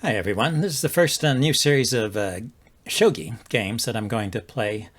Hi everyone, this is the first new series of Shogi games that I'm going to play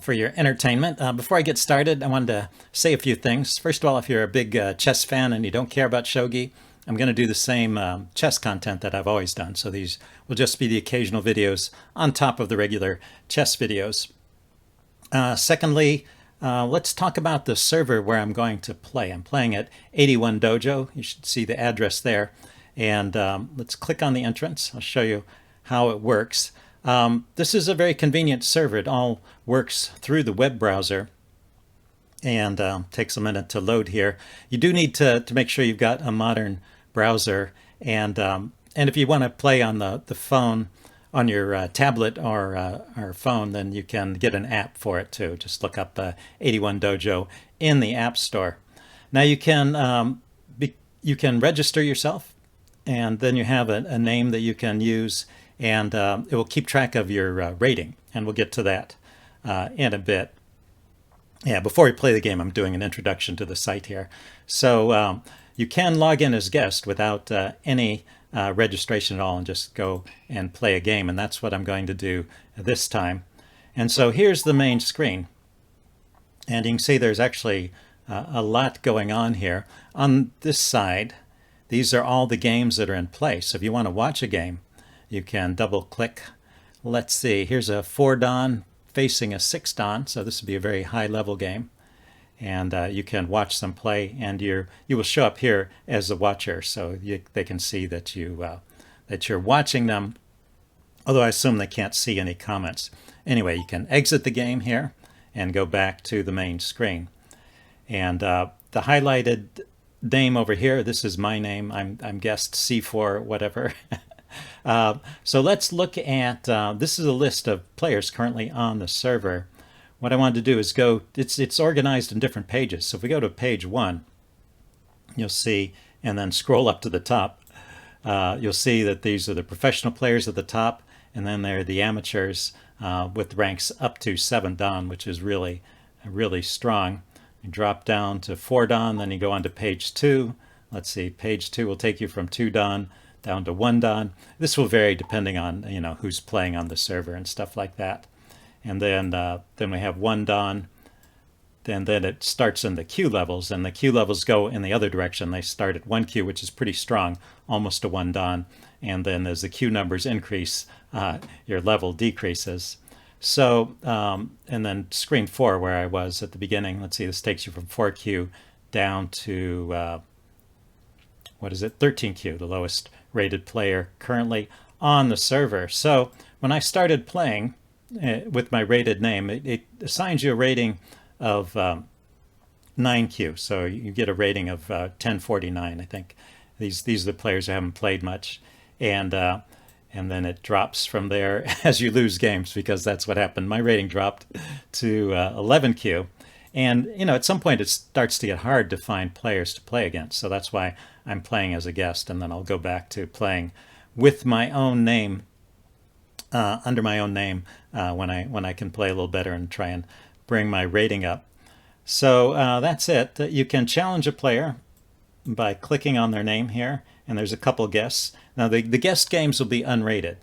for your entertainment. Before I get started, I wanted to say a few things. First of all, if you're a big chess fan and you don't care about Shogi, I'm going to do the same chess content that I've always done. So these will just be the occasional videos on top of the regular chess videos. Secondly, let's talk about the server where I'm going to play. I'm playing at 81 Dojo. You should see the address there. And let's click on the entrance. I'll show you how it works. This is a very convenient server. It all works through the web browser and takes a minute to load here. You do need to make sure you've got a modern browser. And if you want to play on the phone, on your tablet or phone, then you can get an app for it too. Just look up 81 Dojo in the App Store. Now you can register yourself, and then you have a name that you can use, and it will keep track of your rating, and we'll get to that in a bit. Yeah, before we play the game, I'm doing an introduction to the site here. So you can log in as guest without any registration at all and just go and play a game, and that's what I'm going to do this time. And so here's the main screen, and you can see there's actually a lot going on here. On this side, these are all the games that are in place. So if you want to watch a game, you can double click. Let's see, here's a 4-dan facing a 6-dan, so this would be a very high level game. And you can watch them play, and you will show up here as a watcher, so they can see that you're watching them, although I assume they can't see any comments. Anyway, you can exit the game here and go back to the main screen. And the highlighted name over here, this is my name. I'm guest C4 whatever. So let's look at, this is a list of players currently on the server. What I wanted to do is go, it's organized in different pages. So if we go to page 1, you'll see, and then scroll up to the top, you'll see that these are the professional players at the top, and then there are the amateurs with ranks up to 7-dan, which is really strong. You drop down to 4-dan, then you go on to page 2. Let's see, page 2 will take you from 2-dan down to 1-dan. This will vary depending on who's playing on the server and stuff like that. And then we have 1-dan. Then it starts in the Q levels, and the Q levels go in the other direction. They start at 1Q, which is pretty strong, almost a 1-dan. And then as the Q numbers increase, your level decreases. So, and then screen 4, where I was at the beginning, let's see, this takes you from 4Q down to, 13Q, the lowest rated player currently on the server. So when I started playing with my rated name, it assigns you a rating of 9Q. So you get a rating of 1049, I think. These are the players who haven't played much. And then it drops from there as you lose games, because that's what happened. My rating dropped to 11Q. And, at some point it starts to get hard to find players to play against. So that's why I'm playing as a guest, and then I'll go back to playing with my own name, under my own name, when I can play a little better and try and bring my rating up. So that's it. You can challenge a player by clicking on their name here, and there's a couple guests. Now the guest games will be unrated,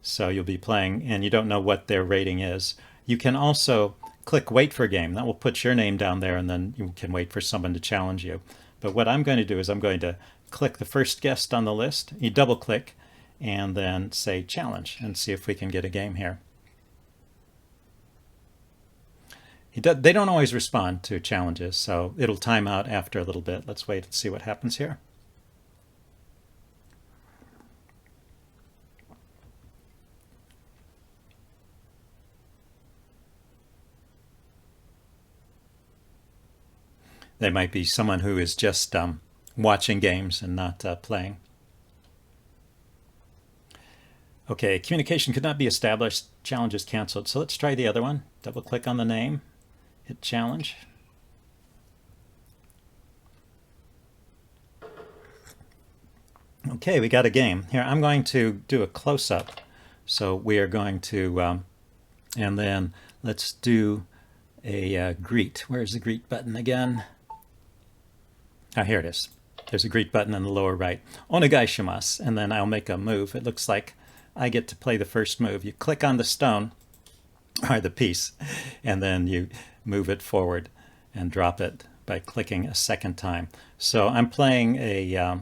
so you'll be playing and you don't know what their rating is. You can also click wait for game. That will put your name down there, and then you can wait for someone to challenge you. But what I'm going to do is I'm going to click the first guest on the list. You double click and then say challenge and see if we can get a game here. They don't always respond to challenges, so it'll time out after a little bit. Let's wait and see what happens here. They might be someone who is just watching games and not playing. Okay, communication could not be established. Challenge is canceled. So let's try the other one. Double click on the name, hit challenge. Okay, we got a game. Here, I'm going to do a close-up. So we are going to, and then let's do a greet. Where's the greet button again? Here it is. There's a greet button in the lower right. Onegaishimasu, and then I'll make a move. It looks like I get to play the first move. You click on the stone, or the piece, and then you move it forward and drop it by clicking a second time. So I'm playing a,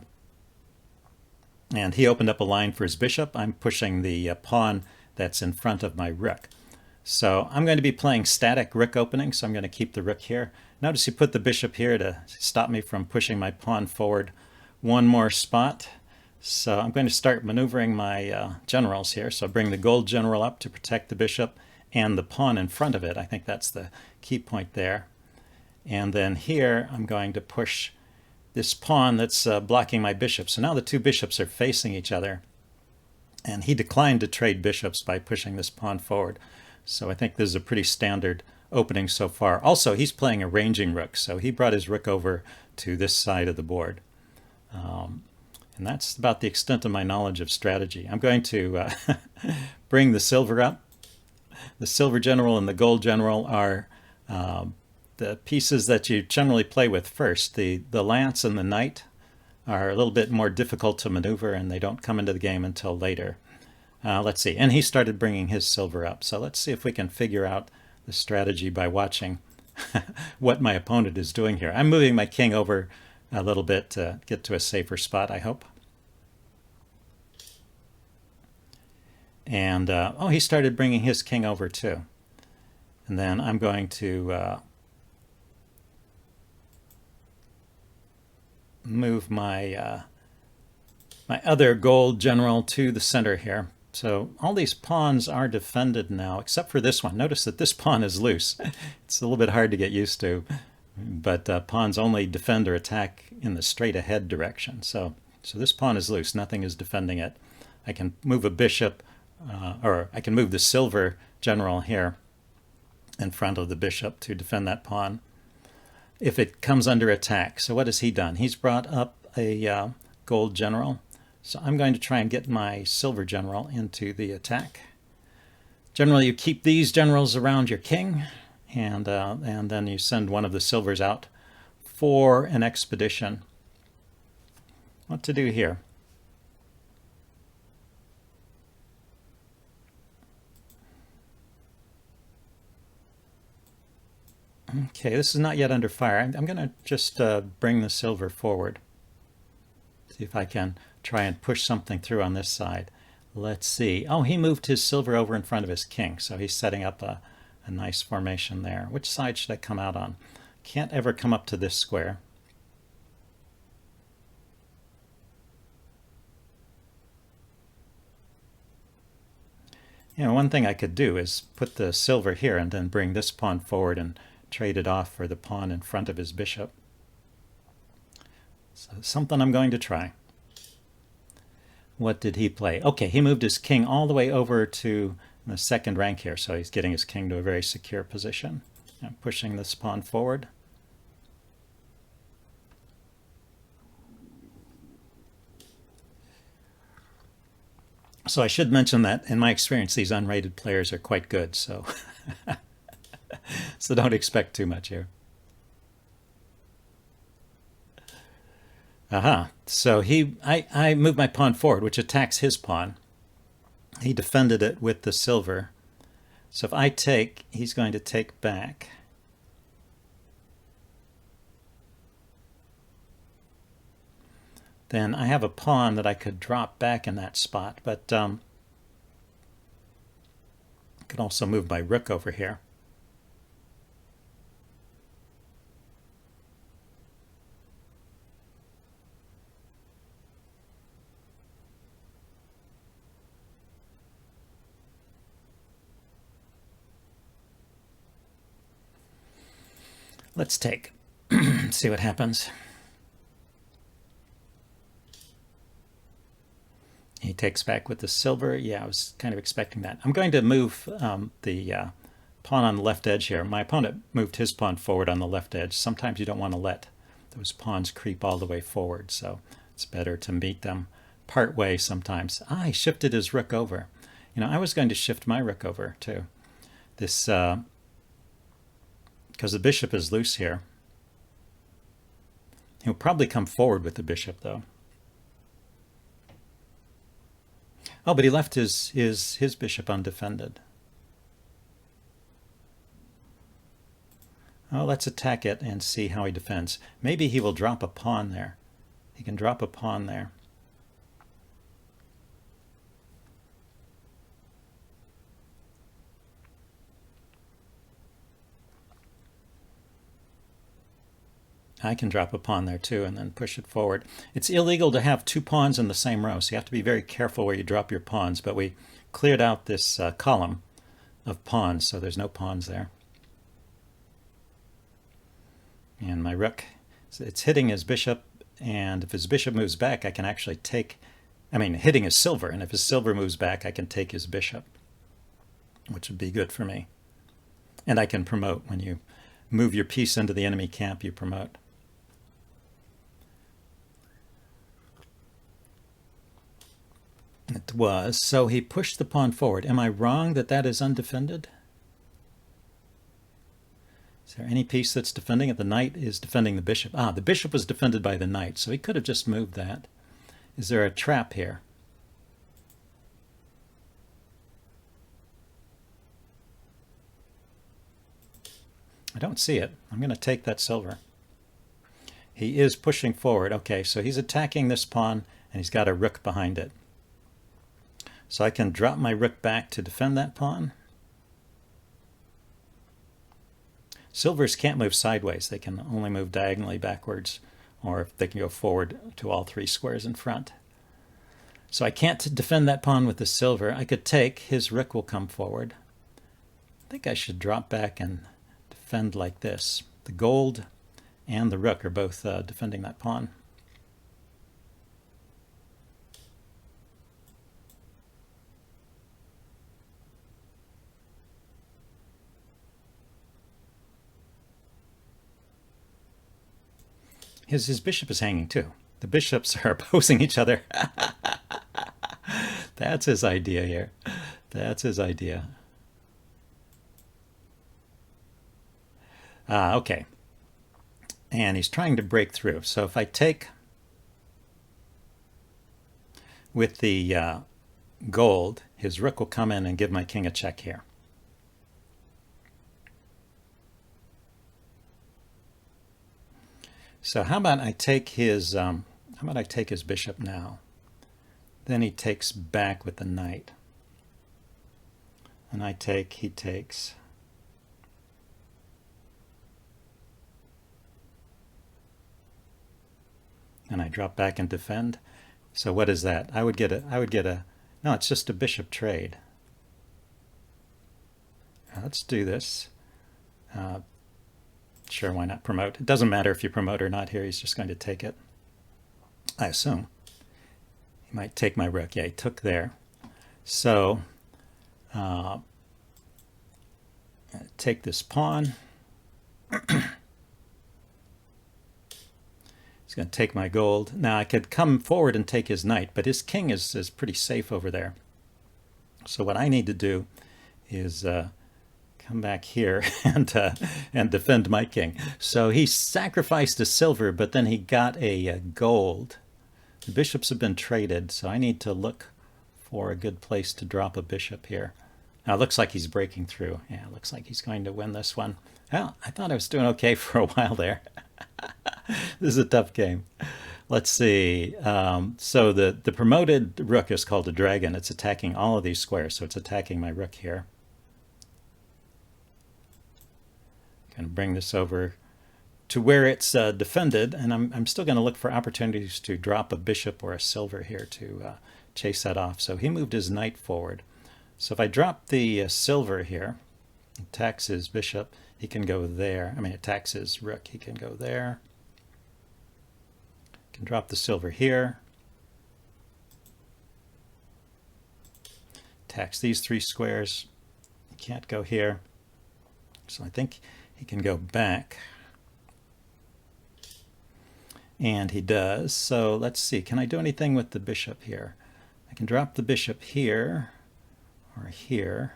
and he opened up a line for his bishop. I'm pushing the pawn that's in front of my rook. So I'm going to be playing static rook opening, so I'm going to keep the rook here. Notice he put the bishop here to stop me from pushing my pawn forward one more spot. So I'm going to start maneuvering my generals here. So bring the gold general up to protect the bishop and the pawn in front of it. I think that's the key point there. And then here I'm going to push this pawn that's blocking my bishop. So now the two bishops are facing each other. And he declined to trade bishops by pushing this pawn forward. So I think this is a pretty standard opening so far. Also, he's playing a ranging rook, so he brought his rook over to this side of the board. And that's about the extent of my knowledge of strategy. I'm going to bring the silver up. The silver general and the gold general are the pieces that you generally play with first. The lance and the knight are a little bit more difficult to maneuver, and they don't come into the game until later. Let's see. And he started bringing his silver up. So let's see if we can figure out the strategy by watching what my opponent is doing here. I'm moving my king over a little bit to get to a safer spot, I hope. And, oh, he started bringing his king over too. And then I'm going to move my my other gold general to the center here. So all these pawns are defended now, except for this one. Notice that this pawn is loose. It's a little bit hard to get used to, but pawns only defend or attack in the straight ahead direction. So this pawn is loose. Nothing is defending it. I can move a bishop, or I can move the silver general here in front of the bishop to defend that pawn if it comes under attack. So what has he done? He's brought up a gold general. So I'm going to try and get my silver general into the attack. Generally, you keep these generals around your king, and then you send one of the silvers out for an expedition. What to do here? Okay, this is not yet under fire. I'm going to just bring the silver forward. See if I can try and push something through on this side. Let's see. Oh, he moved his silver over in front of his king, so he's setting up a nice formation there. Which side should I come out on? Can't ever come up to this square. You know, one thing I could do is put the silver here and then bring this pawn forward and trade it off for the pawn in front of his bishop. So something I'm going to try. What did he play? Okay, he moved his king all the way over to the second rank here, so he's getting his king to a very secure position. I'm pushing this pawn forward. So I should mention that in my experience, these unrated players are quite good, so so don't expect too much here. Aha. So I moved my pawn forward, which attacks his pawn. He defended it with the silver. So if I take, he's going to take back. Then I have a pawn that I could drop back in that spot, but I could also move my rook over here. Let's take, see what happens. He takes back with the silver. Yeah, I was kind of expecting that. I'm going to move the pawn on the left edge here. My opponent moved his pawn forward on the left edge. Sometimes you don't want to let those pawns creep all the way forward, so it's better to meet them part way sometimes. Ah, he shifted his rook over. You know, I was going to shift my rook over too. This, because the bishop is loose here. He'll probably come forward with the bishop, though. Oh, but he left his bishop undefended. Oh, let's attack it and see how he defends. Maybe he will drop a pawn there. He can drop a pawn there. I can drop a pawn there too and then push it forward. It's illegal to have two pawns in the same row, so you have to be very careful where you drop your pawns, but we cleared out this column of pawns, so there's no pawns there. And my rook, it's hitting his bishop, and if his bishop moves back, I can actually take, hitting his silver, and if his silver moves back, I can take his bishop, which would be good for me. And I can promote. When you move your piece into the enemy camp, you promote. It was. So he pushed the pawn forward. Am I wrong that that is undefended? Is there any piece that's defending it? The knight is defending the bishop. Ah, the bishop was defended by the knight, so he could have just moved that. Is there a trap here? I don't see it. I'm going to take that silver. He is pushing forward. Okay, so he's attacking this pawn, and he's got a rook behind it. So I can drop my rook back to defend that pawn. Silvers can't move sideways. They can only move diagonally backwards, or they can go forward to all three squares in front. So I can't defend that pawn with the silver. I could take. His rook will come forward. I think I should drop back and defend like this. The gold and the rook are both defending that pawn. His bishop is hanging too. The bishops are opposing each other. That's his idea here. That's his idea. Okay. And he's trying to break through. So if I take with the gold, his rook will come in and give my king a check here. So how about I take his bishop now? Then he takes back with the knight. And I take, he takes. And I drop back and defend. So what is that? I would get a, no, it's just a bishop trade. Let's do this. Sure, why not promote? It doesn't matter if you promote or not here. He's just going to take it, I assume. He might take my rook. Yeah, he took there. So take this pawn. He's going to take my gold. Now I could come forward and take his knight, but his king is pretty safe over there. So what I need to do is come back here and defend my king. So he sacrificed a silver, but then he got a gold. The bishops have been traded, so I need to look for a good place to drop a bishop here. Now it looks like he's breaking through. Yeah, it looks like he's going to win this one. Well, I thought I was doing okay for a while there. This is a tough game. Let's see. So the promoted rook is called a dragon. It's attacking all of these squares, so it's attacking my rook here. Going to bring this over to where it's defended, and I'm still going to look for opportunities to drop a bishop or a silver here to chase that off. So he moved his knight forward. So if I drop the silver here, attacks his bishop, he can go there. Attacks his rook, he can go there. Can drop the silver here. Attacks these three squares. He can't go here. So I think he can go back. And he does. So let's see. Can I do anything with the bishop here? I can drop the bishop here or here.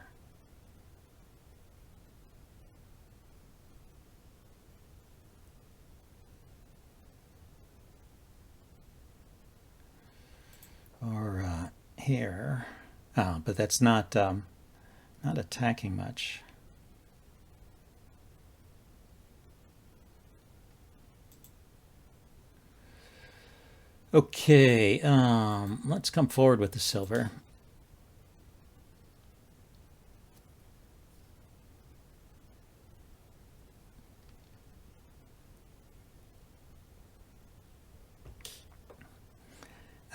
here. Oh, but that's not attacking much. Okay, let's come forward with the silver.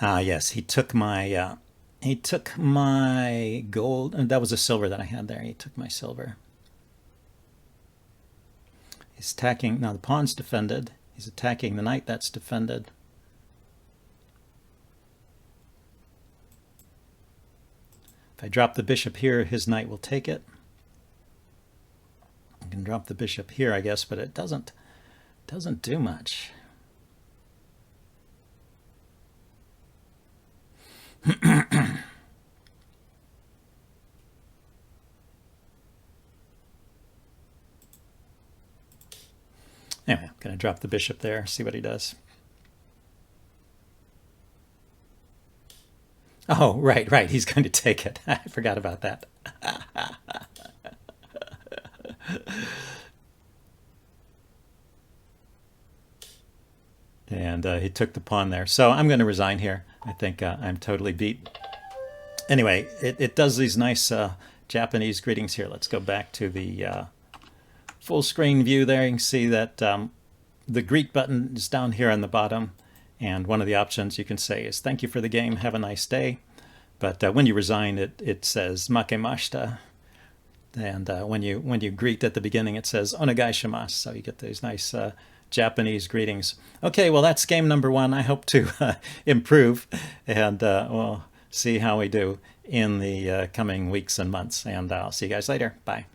Ah, yes, he took my gold. That was a silver that I had there. He took my silver. He's attacking now. The pawn's defended. He's attacking the knight that's defended. If I drop the bishop here, his knight will take it. I can drop the bishop here, I guess, but it doesn't do much. Anyway, I'm going to drop the bishop there, see what he does. Oh, right. He's going to take it. I forgot about that. And he took the pawn there. So I'm going to resign here. I think I'm totally beat. Anyway, it does these nice Japanese greetings here. Let's go back to the full screen view there. You can see that the greet button is down here on the bottom. And one of the options you can say is thank you for the game, have a nice day. But when you resign, it says makemashita. And when you greet at the beginning, it says onegaishimasu. So you get these nice Japanese greetings. Okay, well, that's game number 1. I hope to improve, and we'll see how we do in the coming weeks and months. And I'll see you guys later. Bye.